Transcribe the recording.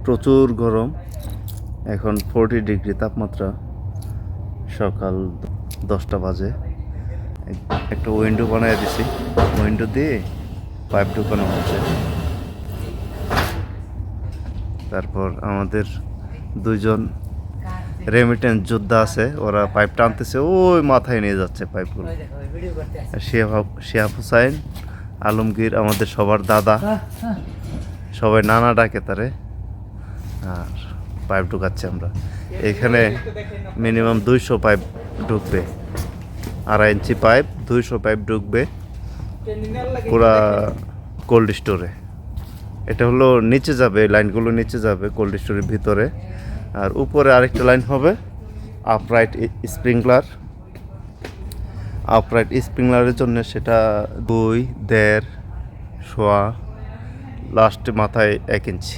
প্রচুর গরম। এখন 40 ডিগ্রি তাপমাত্রা, সকাল 10টা বাজে। একটা উইন্ডো বানিয়ে দিছি, উইন্ডো দিয়ে পাইপ ঢুকানো হচ্ছে। তারপর আমাদের দুইজন রেমিটেন্স যোদ্ধা আছে, ওরা পাইপ টানতেছে, ওই মাথায় নিয়ে যাচ্ছে পাইপগুলো। শিহাব হুসাইন আলমগীর আমাদের সবার দাদা, সবাই নানা ডাকে তারে। আর পাইপ ঢুকাচ্ছে আমরা। এখানে মিনিমাম 200 পাইপ ঢুকবে, 2.5 ইঞ্চি পাইপ, 200 পাইপ ঢুকবে পুরা কোল্ড স্টোরে। এটা হলো নিচে যাবে, লাইনগুলো নিচে যাবে কোল্ড স্টোরের ভিতরে। আর উপরে আরেকটা লাইন হবে আপরাইট স্প্রিংকলার। আপরাইট স্প্রিংকলারের জন্য সেটা 2, 1.5, সোয়া, লাস্টে মাথায় 1 ইঞ্চি।